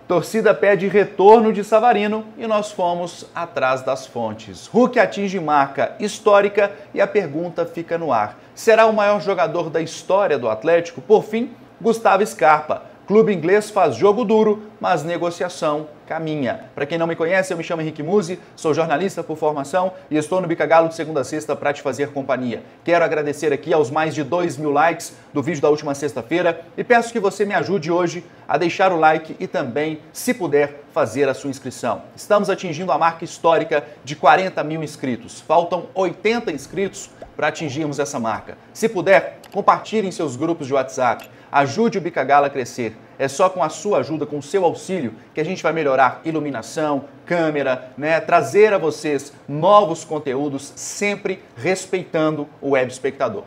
Torcida pede retorno de Savarino e nós fomos atrás das fontes. Hulk atinge marca histórica e a pergunta fica no ar. Será o maior jogador da história do Atlético? Por fim, Gustavo Scarpa. Clube inglês faz jogo duro, mas negociação caminha. Para quem não me conhece, eu me chamo Henrique Musi, sou jornalista por formação e estou no Bica Galo de segunda a sexta para te fazer companhia. Quero agradecer aqui aos mais de 2.000 likes do vídeo da última sexta-feira e peço que você me ajude hoje a deixar o like e também, se puder, fazer a sua inscrição. Estamos atingindo a marca histórica de 40 mil inscritos. Faltam 80 inscritos para atingirmos essa marca. Se puder, compartilhe em seus grupos de WhatsApp. Ajude o Bica Galo a crescer. É só com a sua ajuda, com o seu auxílio, que a gente vai melhorar iluminação, câmera, trazer a vocês novos conteúdos, sempre respeitando o web espectador.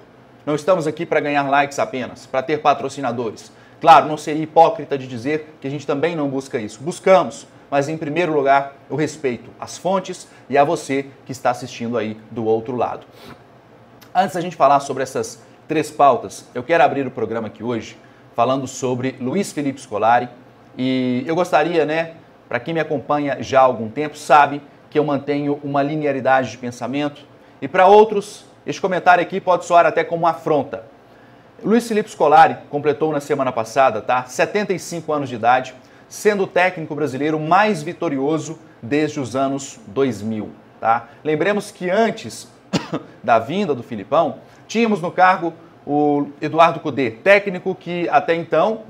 Não estamos aqui para ganhar likes apenas, para ter patrocinadores. Claro, não seria hipócrita de dizer que a gente também não busca isso. Buscamos, mas em primeiro lugar, o respeito às fontes e a você que está assistindo aí do outro lado. Antes da gente falar sobre essas 3 pautas, eu quero abrir o programa aqui hoje falando sobre Luiz Felipe Scolari e eu gostaria, para quem me acompanha já há algum tempo, sabe que eu mantenho uma linearidade de pensamento e para outros, este comentário aqui pode soar até como uma afronta. Luiz Felipe Scolari completou na semana passada, 75 anos de idade, sendo o técnico brasileiro mais vitorioso desde os anos 2000, Lembremos que antes da vinda do Filipão, tínhamos no cargo o Eduardo Cudê, técnico que até então,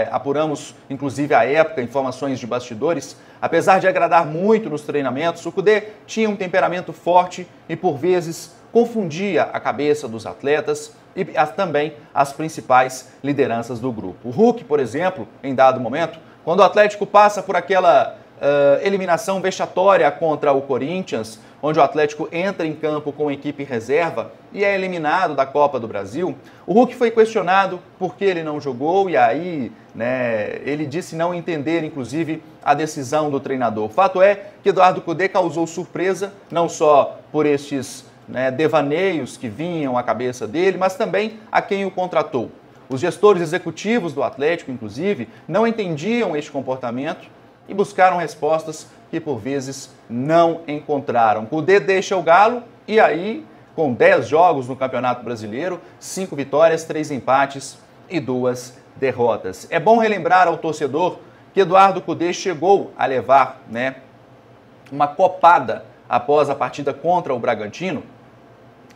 apuramos inclusive à época informações de bastidores, apesar de agradar muito nos treinamentos, o Cudê tinha um temperamento forte e por vezes confundia a cabeça dos atletas e também as principais lideranças do grupo. O Hulk, por exemplo, em dado momento, quando o Atlético passa por aquela eliminação vexatória contra o Corinthians, onde o Atlético entra em campo com a equipe reserva e é eliminado da Copa do Brasil, o Hulk foi questionado por que ele não jogou e aí ele disse não entender, inclusive, a decisão do treinador. O fato é que Eduardo Cudê causou surpresa, não só por estes devaneios que vinham à cabeça dele, mas também a quem o contratou. Os gestores executivos do Atlético, inclusive, não entendiam este comportamento e buscaram respostas que por vezes não encontraram. Cudê deixa o Galo e aí, com 10 jogos no Campeonato Brasileiro, 5 vitórias, 3 empates e 2 derrotas. É bom relembrar ao torcedor que Eduardo Cudê chegou a levar uma copada após a partida contra o Bragantino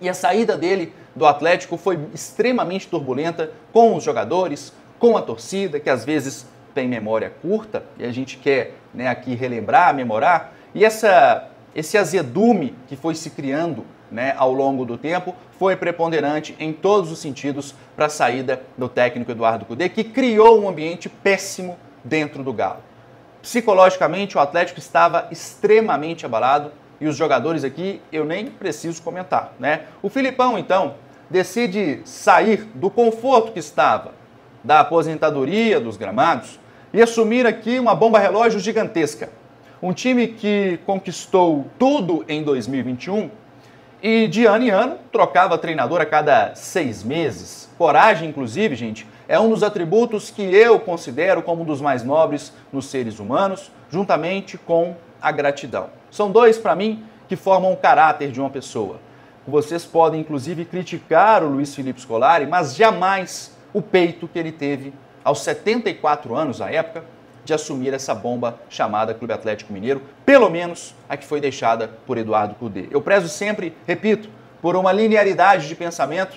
e a saída dele do Atlético foi extremamente turbulenta com os jogadores, com a torcida, que às vezes tem memória curta e a gente quer aqui relembrar, memorar, e esse azedume que foi se criando ao longo do tempo foi preponderante em todos os sentidos para a saída do técnico Eduardo Cudê, que criou um ambiente péssimo dentro do Galo. Psicologicamente, o Atlético estava extremamente abalado e os jogadores aqui eu nem preciso comentar. O Filipão, então, decide sair do conforto que estava, da aposentadoria dos gramados, e assumir aqui uma bomba relógio gigantesca. Um time que conquistou tudo em 2021 e de ano em ano trocava treinador a cada 6 meses. Coragem, inclusive, gente, é um dos atributos que eu considero como um dos mais nobres nos seres humanos, juntamente com a gratidão. São 2, para mim, que formam o caráter de uma pessoa. Vocês podem, inclusive, criticar o Luiz Felipe Scolari, mas jamais o peito que ele teve aos 74 anos, à época, de assumir essa bomba chamada Clube Atlético Mineiro, pelo menos a que foi deixada por Eduardo Cudê. Eu prezo sempre, repito, por uma linearidade de pensamento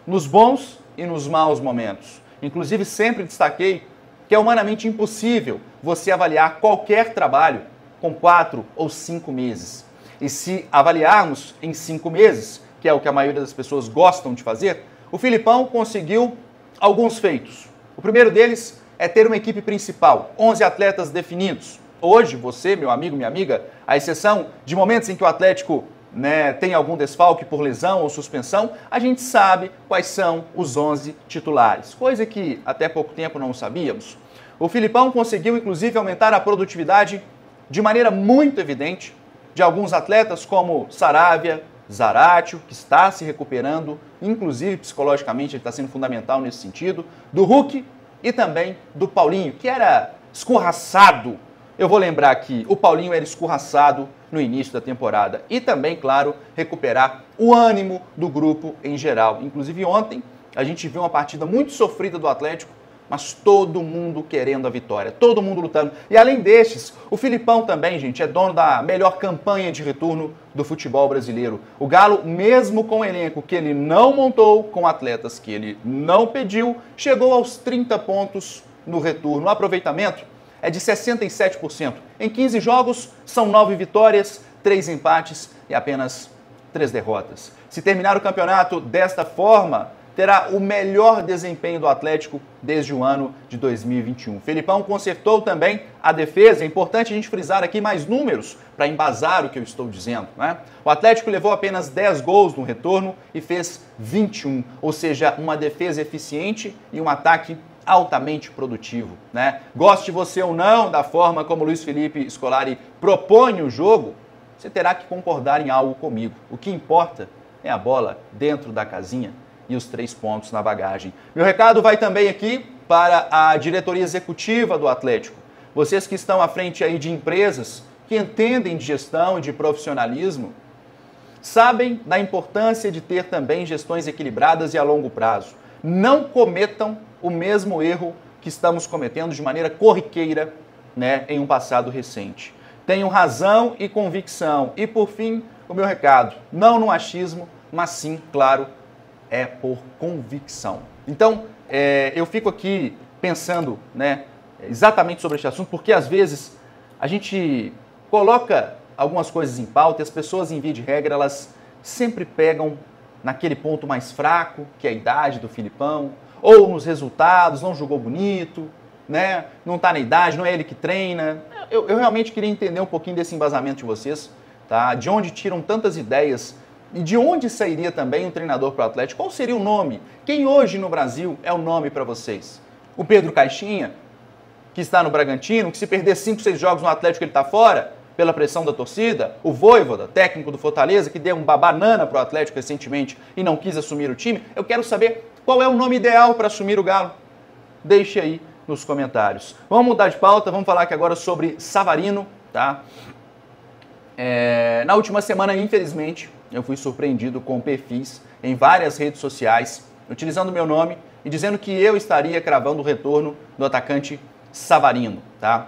nos bons e nos maus momentos. Inclusive, sempre destaquei que é humanamente impossível você avaliar qualquer trabalho com 4 ou 5 meses. E se avaliarmos em 5 meses, que é o que a maioria das pessoas gostam de fazer, o Filipão conseguiu alguns feitos. O primeiro deles é ter uma equipe principal, 11 atletas definidos. Hoje, você, meu amigo, minha amiga, à exceção de momentos em que o Atlético tem algum desfalque por lesão ou suspensão, a gente sabe quais são os 11 titulares, coisa que até pouco tempo não sabíamos. O Filipão conseguiu, inclusive, aumentar a produtividade de maneira muito evidente de alguns atletas como Saravia, Zaratio, que está se recuperando, inclusive psicologicamente ele está sendo fundamental nesse sentido, do Hulk e também do Paulinho, que era escorraçado. Eu vou lembrar aqui, o Paulinho era escorraçado no início da temporada. E também, claro, recuperar o ânimo do grupo em geral. Inclusive ontem a gente viu uma partida muito sofrida do Atlético, mas todo mundo querendo a vitória, todo mundo lutando. E além destes, o Filipão também, gente, é dono da melhor campanha de retorno do futebol brasileiro. O Galo, mesmo com o elenco que ele não montou, com atletas que ele não pediu, chegou aos 30 pontos no retorno. O aproveitamento é de 67%. Em 15 jogos, são 9 vitórias, 3 empates e apenas 3 derrotas. Se terminar o campeonato desta forma, terá o melhor desempenho do Atlético desde o ano de 2021. Felipão consertou também a defesa. É importante a gente frisar aqui mais números para embasar o que eu estou dizendo, né? O Atlético levou apenas 10 gols no retorno e fez 21, ou seja, uma defesa eficiente e um ataque altamente produtivo, né? Goste você ou não da forma como Luiz Felipe Scolari propõe o jogo, você terá que concordar em algo comigo. O que importa é a bola dentro da casinha e os 3 pontos na bagagem. Meu recado vai também aqui para a diretoria executiva do Atlético. Vocês que estão à frente aí de empresas que entendem de gestão e de profissionalismo, sabem da importância de ter também gestões equilibradas e a longo prazo. Não cometam o mesmo erro que estamos cometendo de maneira corriqueira, né, em um passado recente. Tenham razão e convicção. E por fim, o meu recado, não no achismo, mas sim, claro, é por convicção. Então, eu fico aqui pensando, né, exatamente sobre este assunto, porque às vezes a gente coloca algumas coisas em pauta e as pessoas, em via de regra, elas sempre pegam naquele ponto mais fraco, que é a idade do Filipão, ou nos resultados, não jogou bonito, né, não está na idade, não é ele que treina. Eu realmente queria entender um pouquinho desse embasamento de vocês, tá? De onde tiram tantas ideias e de onde sairia também um treinador para o Atlético? Qual seria o nome? Quem hoje no Brasil é o nome para vocês? O Pedro Caixinha, que está no Bragantino, que se perder 5, 6 jogos no Atlético ele está fora, pela pressão da torcida? O Vojvoda, técnico do Fortaleza, que deu uma banana para o Atlético recentemente e não quis assumir o time? Eu quero saber qual é o nome ideal para assumir o Galo. Deixe aí nos comentários. Vamos mudar de pauta, vamos falar aqui agora sobre Savarino, tá? Na última semana, infelizmente, eu fui surpreendido com perfis em várias redes sociais, utilizando o meu nome e dizendo que eu estaria cravando o retorno do atacante Savarino, tá?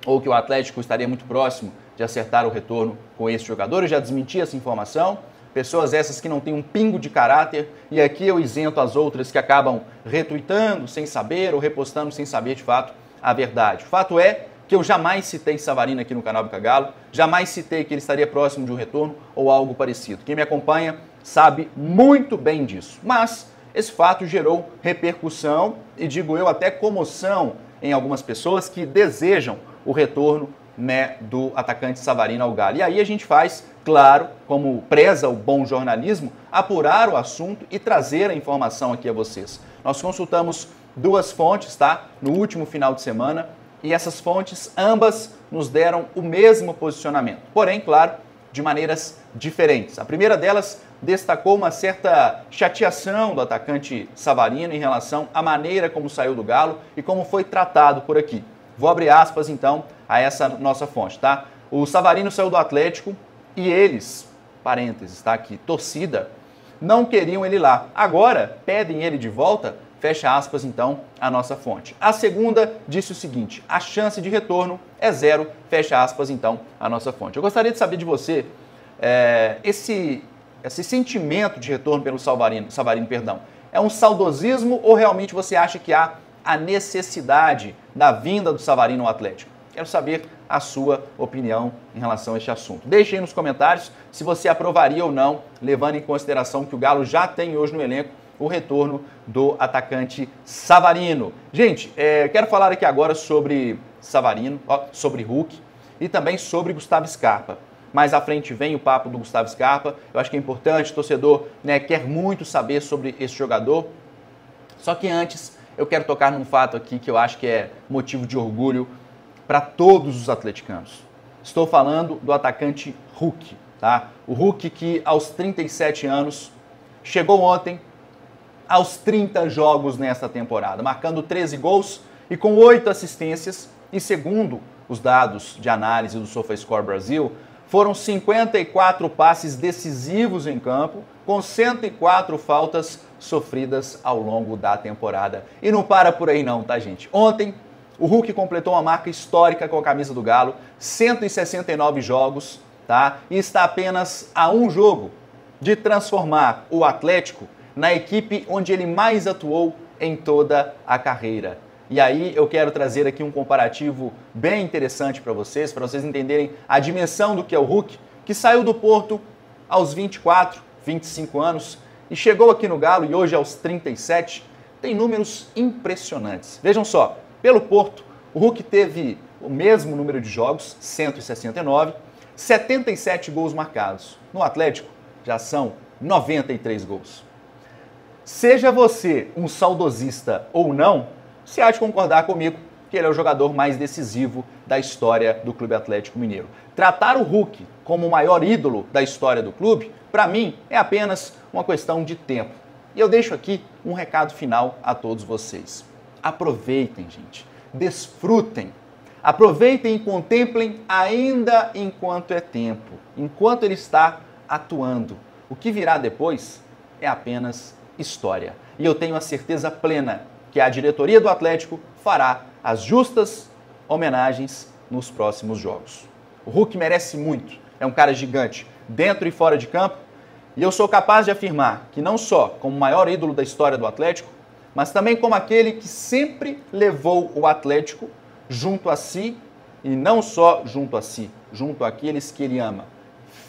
Ou que o Atlético estaria muito próximo de acertar o retorno com esse jogador. Eu já desmenti essa informação. Pessoas essas que não têm um pingo de caráter, e aqui eu isento as outras que acabam retuitando sem saber ou repostando sem saber de fato a verdade. O fato é que eu jamais citei Savarino aqui no canal do Cagalo, jamais citei que ele estaria próximo de um retorno ou algo parecido. Quem me acompanha sabe muito bem disso. Mas esse fato gerou repercussão e, digo eu, até comoção em algumas pessoas que desejam o retorno, né, do atacante Savarino ao Galo. E aí a gente faz, claro, como preza o bom jornalismo, apurar o assunto e trazer a informação aqui a vocês. Nós consultamos 2 fontes, tá, no último final de semana, e essas fontes, ambas, nos deram o mesmo posicionamento. Porém, claro, de maneiras diferentes. A primeira delas destacou uma certa chateação do atacante Savarino em relação à maneira como saiu do Galo e como foi tratado por aqui. Vou abrir aspas, então, a essa nossa fonte, tá? O Savarino saiu do Atlético e eles, parênteses, tá aqui, torcida, não queriam ele lá. Agora, pedem ele de volta, fecha aspas, então, a nossa fonte. A segunda disse o seguinte: a chance de retorno é 0, fecha aspas, então, a nossa fonte. Eu gostaria de saber de você esse sentimento de retorno pelo Savarino, é um saudosismo ou realmente você acha que há a necessidade da vinda do Savarino ao Atlético? Quero saber a sua opinião em relação a este assunto. Deixe aí nos comentários se você aprovaria ou não, levando em consideração que o Galo já tem hoje no elenco o retorno do atacante Savarino. Gente, quero falar aqui agora sobre Savarino, sobre Hulk e também sobre Gustavo Scarpa. Mais à frente vem o papo do Gustavo Scarpa. Eu acho que é importante, o torcedor, né, quer muito saber sobre esse jogador. Só que antes, eu quero tocar num fato aqui que eu acho que é motivo de orgulho para todos os atleticanos. Estou falando do atacante Hulk, tá? O Hulk que aos 37 anos chegou ontem aos 30 jogos nesta temporada, marcando 13 gols e com 8 assistências, E segundo os dados de análise do SofaScore Brasil, foram 54 passes decisivos em campo, com 104 faltas sofridas ao longo da temporada. E não para por aí não, tá, gente? Ontem, o Hulk completou uma marca histórica com a camisa do Galo, 169 jogos, tá? E está apenas a um jogo de transformar o Atlético na equipe onde ele mais atuou em toda a carreira. E aí eu quero trazer aqui um comparativo bem interessante para vocês entenderem a dimensão do que é o Hulk, que saiu do Porto aos 24, 25 anos e chegou aqui no Galo e hoje aos 37, tem números impressionantes. Vejam só, pelo Porto, o Hulk teve o mesmo número de jogos, 169, 77 gols marcados. No Atlético, já são 93 gols. Seja você um saudosista ou não, você há de concordar comigo que ele é o jogador mais decisivo da história do Clube Atlético Mineiro. Tratar o Hulk como o maior ídolo da história do clube, para mim, é apenas uma questão de tempo. E eu deixo aqui um recado final a todos vocês. Aproveitem, gente. Desfrutem. Aproveitem e contemplem ainda enquanto é tempo, enquanto ele está atuando. O que virá depois é apenas história. E eu tenho a certeza plena que a diretoria do Atlético fará as justas homenagens nos próximos jogos. O Hulk merece muito, é um cara gigante, dentro e fora de campo, e eu sou capaz de afirmar que não só como o maior ídolo da história do Atlético, mas também como aquele que sempre levou o Atlético junto a si, e não só junto a si, junto àqueles que ele ama.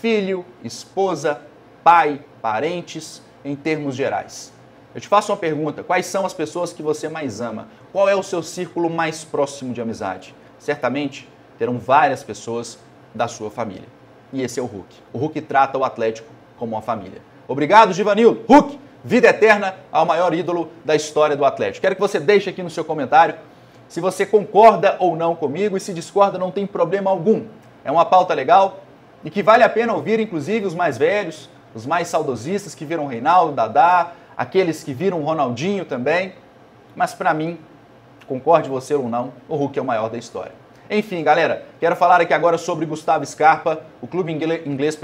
Filho, esposa, pai, parentes, em termos gerais. Eu te faço uma pergunta, quais são as pessoas que você mais ama? Qual é o seu círculo mais próximo de amizade? Certamente terão várias pessoas da sua família. E esse é o Hulk. O Hulk trata o Atlético como uma família. Obrigado, Givanildo. Hulk, vida eterna ao maior ídolo da história do Atlético. Quero que você deixe aqui no seu comentário se você concorda ou não comigo, e se discorda não tem problema algum. É uma pauta legal e que vale a pena ouvir, inclusive, os mais velhos, os mais saudosistas que viram Reinaldo, Dadá, aqueles que viram Ronaldinho também. Mas para mim, concorde você ou não, o Hulk é o maior da história. Enfim, galera, quero falar aqui agora sobre Gustavo Scarpa. O clube inglês,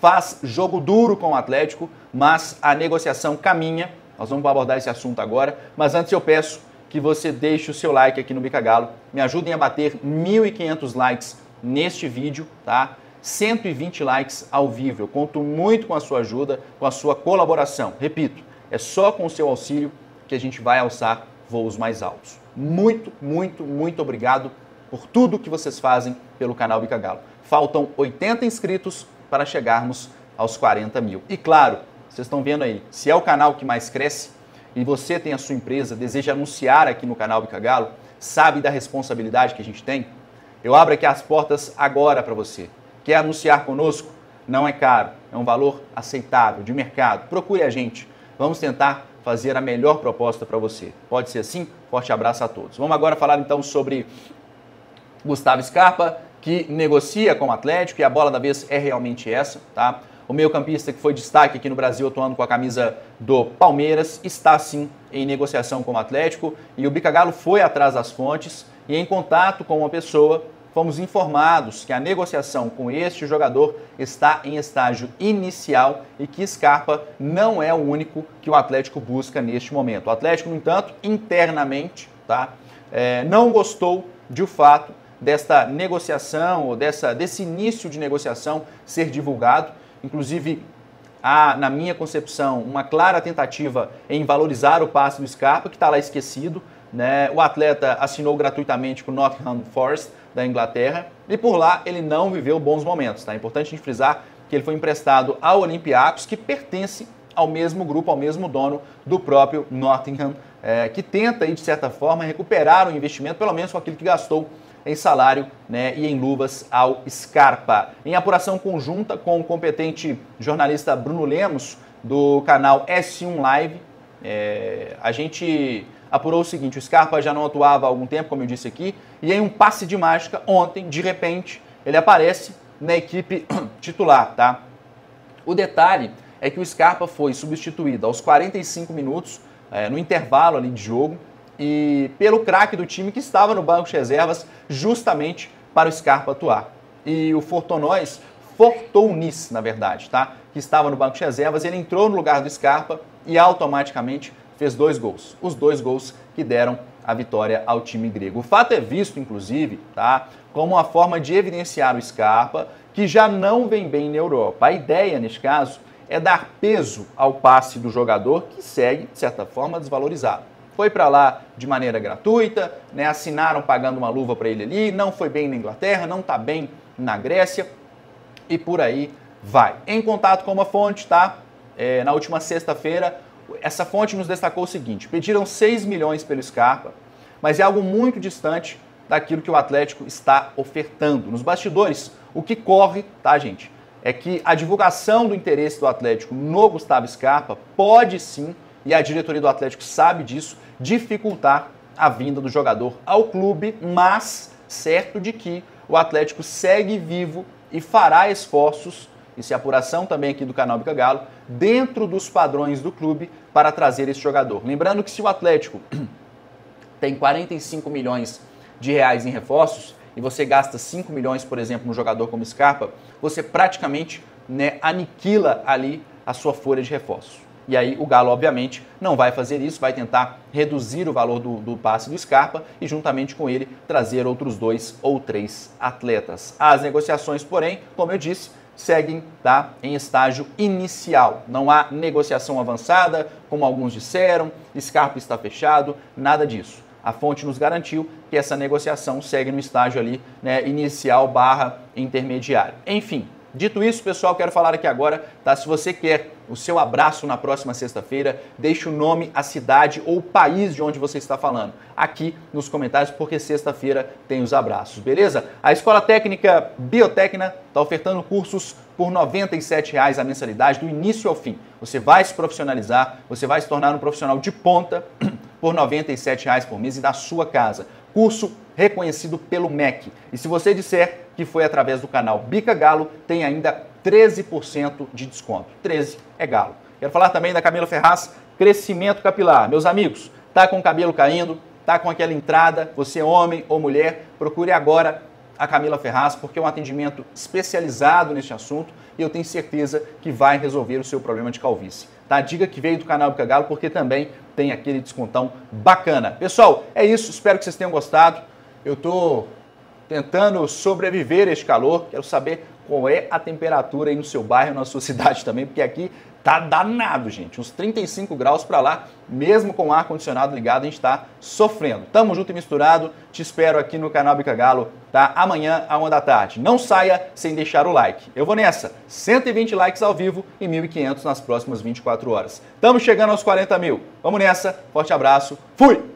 faz jogo duro com o Atlético, mas a negociação caminha. Nós vamos abordar esse assunto agora, mas antes eu peço que você deixe o seu like aqui no Bica Galo. Me ajudem a bater 1.500 likes neste vídeo, tá? 120 likes ao vivo. Eu conto muito com a sua ajuda, com a sua colaboração. Repito, é só com o seu auxílio que a gente vai alçar voos mais altos. Muito, muito, muito obrigado por tudo que vocês fazem pelo canal Bica Galo. Faltam 80 inscritos para chegarmos aos 40 mil. E claro, vocês estão vendo aí, se é o canal que mais cresce e você tem a sua empresa, deseja anunciar aqui no canal Bica Galo, sabe da responsabilidade que a gente tem? Eu abro aqui as portas agora para você. Quer anunciar conosco? Não é caro, é um valor aceitável, de mercado. Procure a gente. Vamos tentar fazer a melhor proposta para você. Pode ser assim? Forte abraço a todos. Vamos agora falar então sobre Gustavo Scarpa, que negocia com o Atlético, e a bola da vez é realmente essa, tá? O meio-campista que foi destaque aqui no Brasil atuando com a camisa do Palmeiras está sim em negociação com o Atlético, e o Bica Galo foi atrás das fontes e em contato com uma pessoa fomos informados que a negociação com este jogador está em estágio inicial e que Scarpa não é o único que o Atlético busca neste momento. O Atlético, no entanto, internamente, tá, não gostou de fato desta negociação ou desse início de negociação ser divulgado. Inclusive, há, na minha concepção, uma clara tentativa em valorizar o passe do Scarpa, que está lá esquecido, né? O atleta assinou gratuitamente com o Nottingham Forest da Inglaterra e por lá ele não viveu bons momentos. Tá? É importante a gente frisar que ele foi emprestado ao Olympiacos, que pertence ao mesmo grupo, ao mesmo dono do próprio Nottingham, que tenta, aí, de certa forma, recuperar o investimento, pelo menos com aquilo que gastou em salário, né, e em luvas ao Scarpa. Em apuração conjunta com o competente jornalista Bruno Lemos, do canal S1 Live, a gente apurou o seguinte: o Scarpa já não atuava há algum tempo, como eu disse aqui, e em um passe de mágica, ontem, de repente, ele aparece na equipe titular, tá? O detalhe é que o Scarpa foi substituído aos 45 minutos, no intervalo ali de jogo, e pelo craque do time que estava no banco de reservas justamente para o Scarpa atuar. E o Fortounis, na verdade, tá? Que estava no banco de reservas, ele entrou no lugar do Scarpa e automaticamente fez 2 gols. Os 2 gols que deram a vitória ao time grego. O fato é visto, inclusive, tá? Como uma forma de evidenciar o Scarpa, que já não vem bem na Europa. A ideia, neste caso, é dar peso ao passe do jogador que segue, de certa forma, desvalorizado. Foi para lá de maneira gratuita, né? Assinaram pagando uma luva para ele ali, não foi bem na Inglaterra, não está bem na Grécia e por aí vai. Em contato com uma fonte, tá? Na última sexta-feira, essa fonte nos destacou o seguinte: pediram 6 milhões pelo Scarpa, mas é algo muito distante daquilo que o Atlético está ofertando. Nos bastidores, o que corre, tá, gente, é que a divulgação do interesse do Atlético no Gustavo Scarpa pode sim, e a diretoria do Atlético sabe disso, dificultar a vinda do jogador ao clube, mas certo de que o Atlético segue vivo e fará esforços, isso é apuração também aqui do canal Bica Galo, dentro dos padrões do clube para trazer esse jogador. Lembrando que se o Atlético tem 45 milhões de reais em reforços e você gasta 5 milhões, por exemplo, no jogador como Scarpa, você praticamente, né, aniquila ali a sua folha de reforços. E aí o Galo, obviamente, não vai fazer isso, vai tentar reduzir o valor do passe do Scarpa e, juntamente com ele, trazer outros 2 ou 3 atletas. As negociações, porém, como eu disse, seguem, tá, em estágio inicial. Não há negociação avançada, como alguns disseram, Scarpa está fechado, nada disso. A fonte nos garantiu que essa negociação segue no estágio ali, né, inicial / intermediário. Enfim, dito isso, pessoal, quero falar aqui agora, tá? Se você quer o seu abraço na próxima sexta-feira, deixe o nome, a cidade ou o país de onde você está falando aqui nos comentários, porque sexta-feira tem os abraços, beleza? A Escola Técnica Biotecna está ofertando cursos por R$ 97,00 a mensalidade, do início ao fim. Você vai se profissionalizar, você vai se tornar um profissional de ponta por R$ 97,00 por mês e da sua casa. Curso reconhecido pelo MEC. E se você disser que foi através do canal Bica Galo, tem ainda 13% de desconto. 13 é Galo. Quero falar também da Camila Ferraz, crescimento capilar. Meus amigos, tá com o cabelo caindo, tá com aquela entrada, você é homem ou mulher, procure agora a Camila Ferraz, porque é um atendimento especializado neste assunto e eu tenho certeza que vai resolver o seu problema de calvície. Tá? Diga que veio do canal Bica Galo, porque também tem aquele descontão bacana. Pessoal, é isso, espero que vocês tenham gostado. Eu tô tentando sobreviver a este calor, quero saber qual é a temperatura aí no seu bairro, na sua cidade também, porque aqui tá danado, gente. Uns 35 graus para lá, mesmo com o ar-condicionado ligado, a gente tá sofrendo. Tamo junto e misturado, te espero aqui no canal Bica Galo, tá? Amanhã, à 1 da tarde. Não saia sem deixar o like. Eu vou nessa, 120 likes ao vivo e 1.500 nas próximas 24 horas. Tamo chegando aos 40 mil. Vamos nessa, forte abraço, fui!